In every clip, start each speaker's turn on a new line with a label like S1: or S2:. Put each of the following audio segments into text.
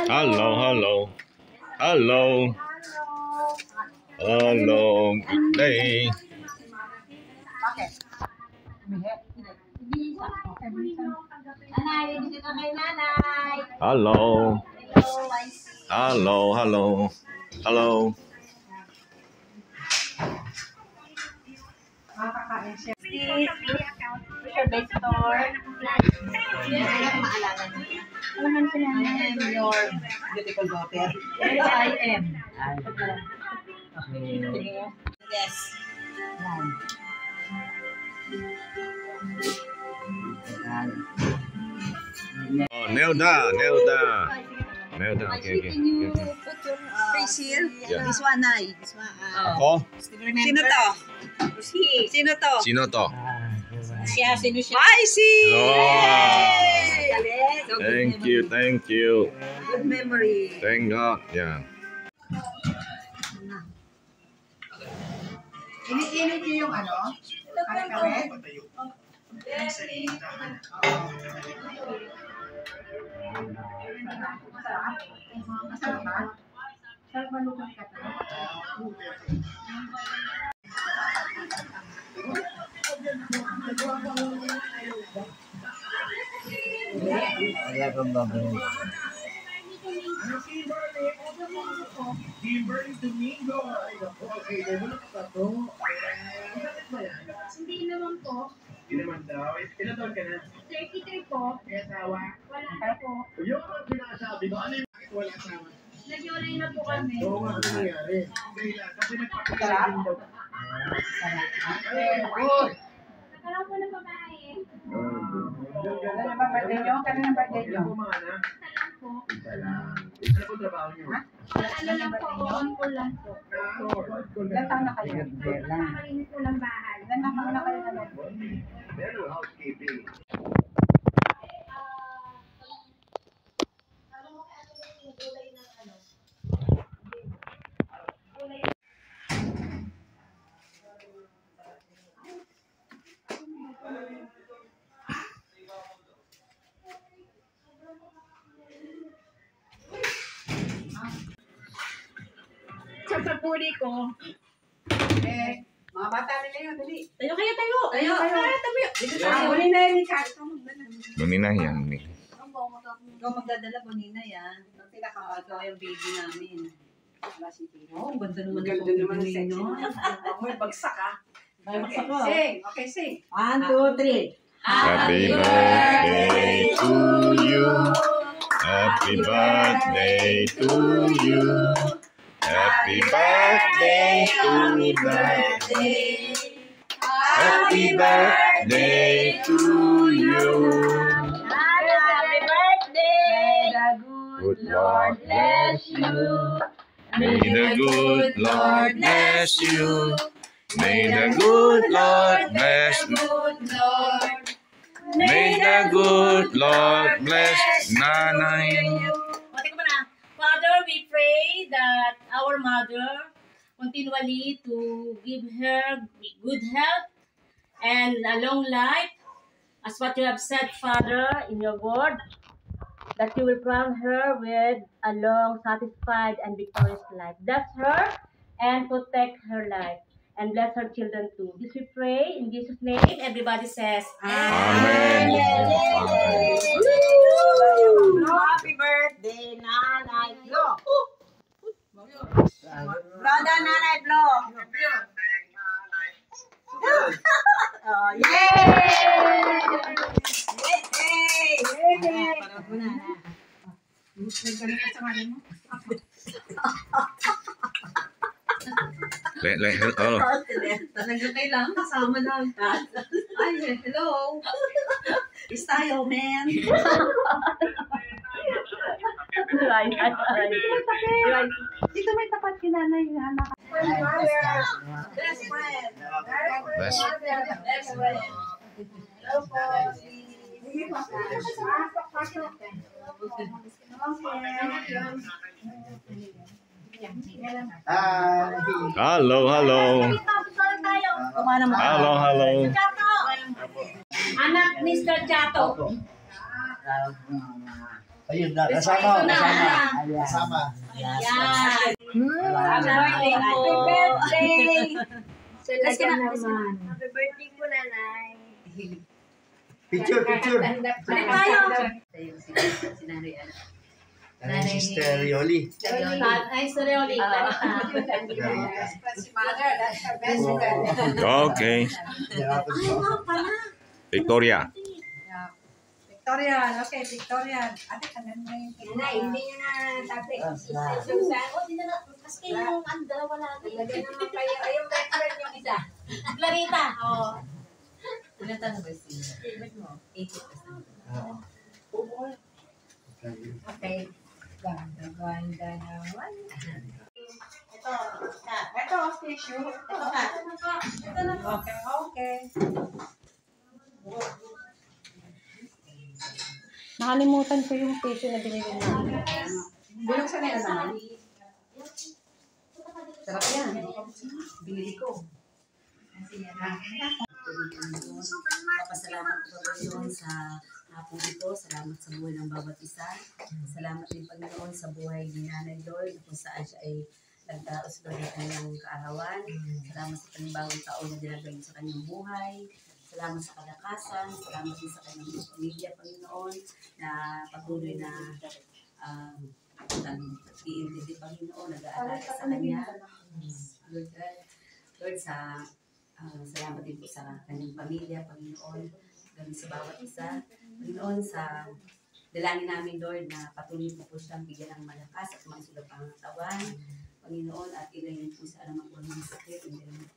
S1: Hello, hello. Hello. Hello. Good day. Hello. Hello, hello. Hello.
S2: I am your beautiful daughter. I am. Yes.
S1: Oh, Nelda. Okay.
S2: Can you put your face here?
S1: Yeah.
S2: This one, ay. This one.
S1: Ako?
S2: Sino to? Sino to?
S1: Sino to?
S2: Sino siya? Maisy!
S1: Oh, thank you.
S2: Good memory.
S1: Thank God. Yeah.
S3: Init niyo yung ano? Kare-kare? Masarap ba? Sarap ba lukang ka to?
S4: Hindi naman po.
S5: Hindi naman daw. Ilan taon ka na?
S4: 33 po.
S5: May asawa?
S4: Wala na po.
S5: Yung mga sinasabi ko, ano yung bakit wala asawa?
S4: Nagyolay na po kami.
S5: Oo nga, ano nangyari? Kasi nagpapakain daw.
S4: Nagkaroon po ng babae.
S3: Kailan ba birthday nyo? Kailan ang birthday nyo?
S5: Ilan po mga anak?
S4: Isa lang po.
S5: Isa lang. Ano po trabaho nyo?
S4: Ano lang po, on call lang po.
S3: Ilan taon na kayo?
S4: Nakakalinis po ng bahay.
S3: Ilan taon na kayo naman?
S5: Pero housekeeping.
S4: Sa papuri ko.
S3: Mga bata nila yun, dali.
S4: Tayo. Tayo.
S3: Dito tayo. Huli na yun, Ika.
S1: Lumina yan.
S2: Ikaw magdadala po, Nina, yan. Ikaw yung baby namin. Oh, ganda naman
S3: Ganda
S2: ito,
S3: naman ang
S2: baby,
S3: sexy.
S2: no?
S3: May bagsak ah.
S2: Bagsak ko.
S3: Sing. Okay, sing.
S2: 1, 2, 3.
S1: Happy birthday to you. Happy birthday to you. Happy birthday to you. Happy birthday to you.
S4: Happy birthday!
S1: Good Lord bless you. May the good Lord bless you. May the good Lord bless you. May the good Lord bless Nanay.
S4: Father, we pray that our mother continually to give her good health and a long life, as what you have said, Father, in your word, that you will crown her with a long, satisfied, and victorious life. Bless her and protect her life. And bless her children too. This we pray in Jesus' name. Everybody says,
S1: Amen.
S2: Happy birthday, Nanay Flo. Brother Nanay Flo. Oh, yay! Yay! Parang mo na. Talaga kailangan kasama lang. Ay, hello. Peace tayo, man.
S3: Dito may tapat kinanay yung anak.
S2: Best friend.
S1: Best.
S2: Best friend.
S3: Sige pa. Pasok.
S1: Hello, hello. Hello, hello.
S4: Anak Mr. Chato.
S5: Ayun na, kasama.
S4: Yan. Happy birthday.
S3: Let's get naman. Happy birthday po, nanay.
S5: Picture.
S4: Balik tayo.
S5: Nanay Sister Yoli.
S4: Ay, sorry ulit.
S1: Okay. Victoria.
S2: Victoria, okay, Victoria. Ate, kanan mo yung
S3: Nanay, hindi niya na sabi.
S4: Kasi yung dalawa natin.
S3: Lagyan naman kayo. Ayun, best friend yung isa.
S4: Clarita. Oo.
S2: ilan taon na ba si favorite mo? 80%.
S3: Okay. Ganda naman.
S2: Ito, tissue. Ito ka. Ito na. Okay.
S6: Nakalimutan ko yung tissue na binili namin.
S2: Bulong sa nila naman. Sarap yan. Binili ko.
S7: Papasalamat po Panginoon sa hapon ito. Salamat sa buhay ng bawat isa. Salamat din Panginoon sa buhay ni Nanay Lord kung saan siya ay nagdaos doon ng kanyang kaarawan. Salamat sa panibagong taon na dinagawin sa kanyang buhay. Salamat sa kalakasan. Salamat din sa kanyang pamilya, Panginoon, na patuloy na nag-iintindi, Panginoon, nag-aalala sa kanya. Lord, salamat din po sa kanyang pamilya, Panginoon, ganoon sa bawat isa. Panginoon, sa dalangin namin, Lord, na patuloy po siyang bigyan ng malakas at masulat ang katawan, Panginoon, at ilayin po sa alam ang ng sakit,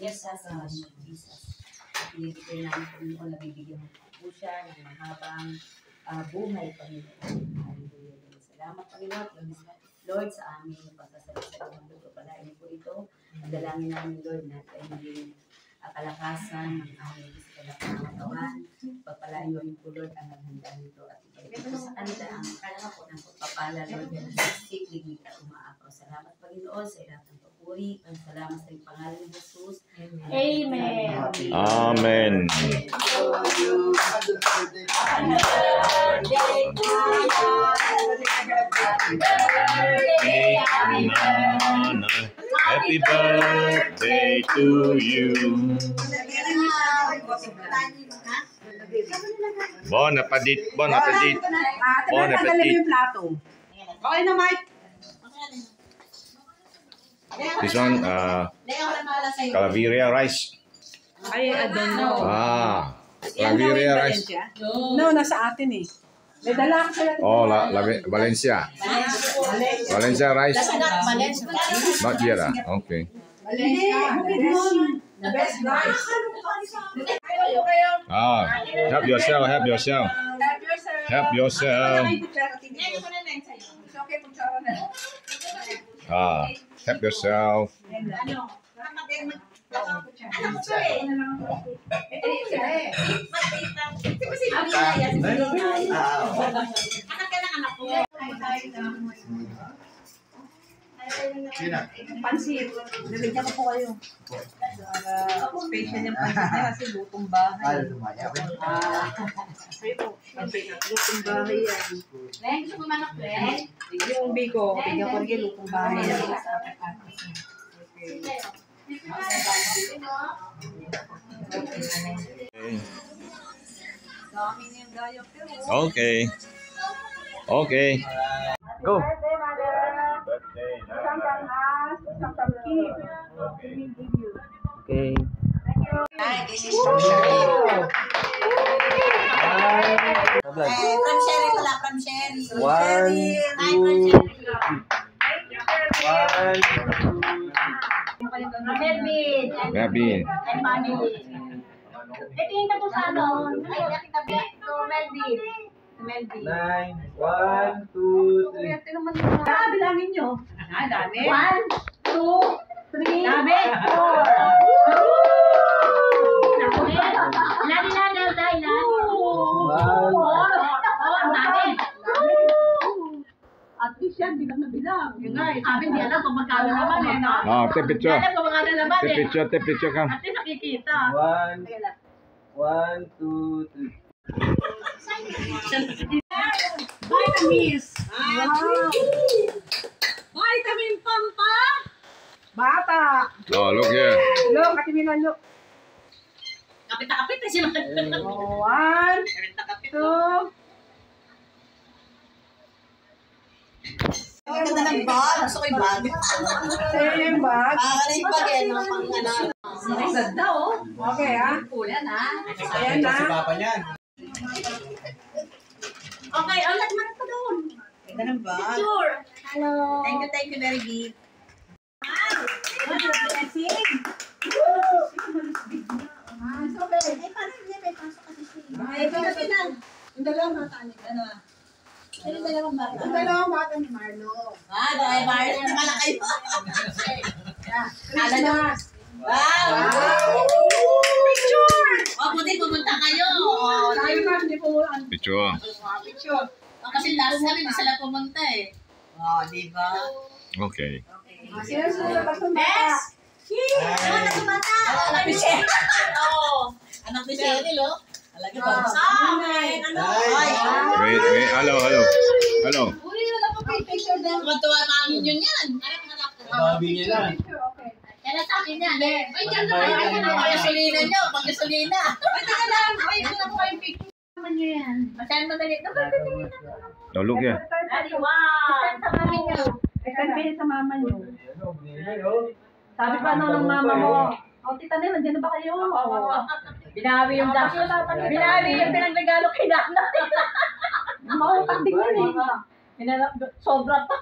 S7: yes, sa name of Jesus. At pinipigay namin, Panginoon, na bibigyan po siya ng mahabang buhay, Panginoon. Hallelujah. Salamat, Panginoon, Lord, sa aming pagsasalita ng luto. Palain po ito. At dalangin namin, Lord, na tayo maging kalakasan ng aming katawan. Pagpalain mo yung Lord ang naghanda nito at ibalik po sa kanila ang kailangan po ng pagpapala, Lord, na sikliglig at umaapaw. Salamat, Panginoon, sa ilang ng papuri. Salamat sa iyong pangalan ni Jesus.
S4: Amen.
S1: Amen. Happy birthday to you. Bon appetit. Bon appetit. Bon appetit.
S2: Okay na, Mike.
S1: This one, Calaveria rice.
S2: I don't know.
S1: Calaveria rice.
S2: No, nasa atin eh. May dala ka sila.
S1: Oh, Valencia. Valencia rice. Not yet. Okay.
S2: The best rice.
S1: Help yourself. Help yourself. Help yourself. Help yourself.
S2: Pansit. Nabigyan ko po kayo. Special yung pansit niya kasi lutong bahay. Lutong bahay yan. Yung biko, bigyan ko rin lutong bahay yan.
S1: Okay. Okay. Go. Okay.
S7: Hi, this is from Sherry. From Sherry pala, from Sherry. Hi, from Sherry.
S4: Melvin.
S1: Melvin.
S4: And family. Ito yung tato sa ano. Tabi to Melvin. Melvin.
S5: 9, 1, 2, 3.
S2: Bilangin nyo. Dami.
S4: 1, 2, 3,
S2: Dami.
S4: 4. Ilan.
S5: 1,
S4: Oh, dami.
S3: nga eh. Sabi, hindi alam kung magkano naman eh, no?
S1: Oh, take
S3: Hindi
S1: picture.
S3: alam kung magkano naman
S1: Take
S3: eh.
S1: picture, take picture ka.
S3: At least nakikita.
S5: 1, 2, 3.
S3: Vitamins.
S2: Vitamin Pampa!
S3: Bata.
S1: Oh, look here.
S3: Look, katimilan look.
S4: Kapit na kapit na siya.
S3: 1, 2.
S2: Ang ganda ng bag. Gusto ko yung bag.
S3: Same bag.
S2: Ano yung bag eh, no? Pang ano.
S3: Ang ganda oh. Okay ah.
S2: Kulan ha.
S3: Ayan na.
S5: Papa niyan.
S4: Okay, ulat mo na pa doon.
S2: Ganda ng bag.
S4: Picture.
S2: Hello. Thank you very big. Ay, pinapin lang. Yung dalawang bata ni, ano ah. Yung dalawang bata.
S3: Ang dalawang bata ni Marlo.
S2: Ah, dahil Marlo, malaki pa.
S3: Kala na.
S2: Wow!
S4: Picture! O, buti pumunta kayo. O,
S3: Tayo na, hindi po ang
S1: Picture.
S3: picture.
S4: kasi last time, hindi sila pumunta eh.
S2: Oh, di ba?
S1: Okay.
S3: Sino sila ba itong bata?
S2: Anak ni Bata! Anak ni Cheryl! Oo. Anak ni Cheryl, oh. Alagi ba?
S4: Ay, ano?
S2: Ay!
S1: Wait. Hello.
S2: Uli, wala pa pa yung picture din. Tuwa namin yun yan.
S5: Sabi niya lang.
S3: Okay.
S4: Kaya sa akin yan.
S2: Ay, dyan na tayo. Pang-gasolina nyo, pang-gasolina. Ay, taga lang. Ay, wala pa yung picture.
S4: Naman nyo yan. Masyadong madali.
S1: Now look here.
S4: Daddy, wow!
S3: Sa mami niyo. Extend sa mama niyo. Sabi pa ng mama mo, oh, tita Nel, nandiyan na ba kayo?
S4: Binawi yung dati. Binawi yung pinagregalo kay nanay.
S3: Mautang din yan eh.
S4: Sobra pa.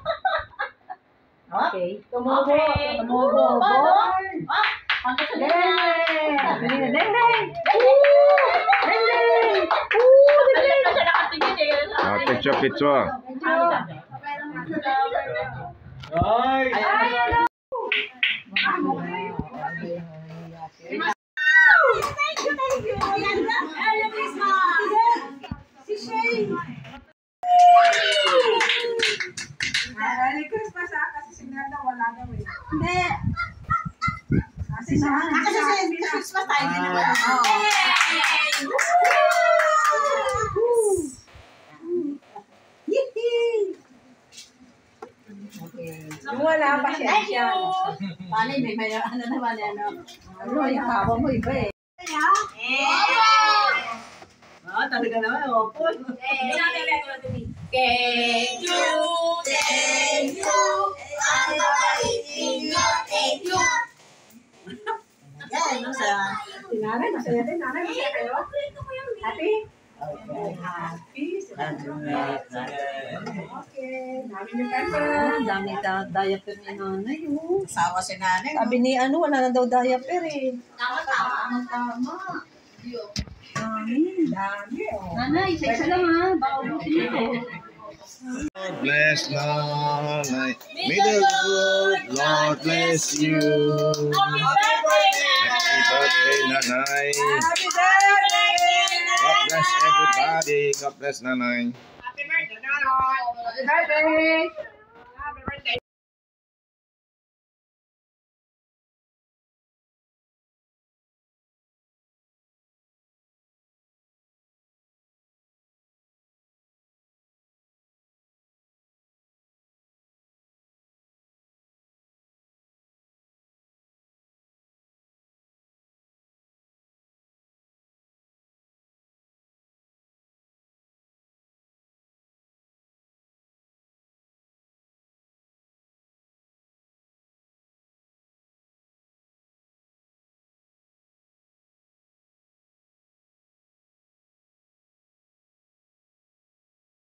S3: Okay. Tumubo.
S4: Okay.
S3: Tumubo.
S4: Paano?
S3: Born.
S4: Ang gusto niya.
S3: Deng! Deng!
S4: Kaya na siya nakatingin eh.
S1: Picture.
S5: Ay!
S2: Thank you. Merry Christmas! Si Shane.
S3: Merry Christmas kasi signal na wala daw eh.
S2: Hindi.
S3: Kasi sa
S2: Kasi Christmas tayo din naman.
S3: yung wala pa siya.
S2: Thank you. Paano may ano naman ano?
S3: Ano, yung kawa mo iba eh.
S2: Ah, talaga naman. Opo.
S4: Thank you.
S2: Yan, masaya.
S3: Si nanay, masaya din. Nanay, masaya kayo? Happy? Happy. Okay. Namin yung pepper.
S2: Dami diaper ni nanay. Sawa si nanay.
S6: Sabi ni ano, wala na daw diaper eh.
S3: Tama. Dami. Oh.
S2: Nanay, isa lang ha. Baka ubusin ito.
S1: Lord bless Nanay. May the good Lord bless you. Happy birthday, Nanay.
S3: Happy birthday!
S1: God bless everybody. God bless Nanay.
S3: Happy birthday!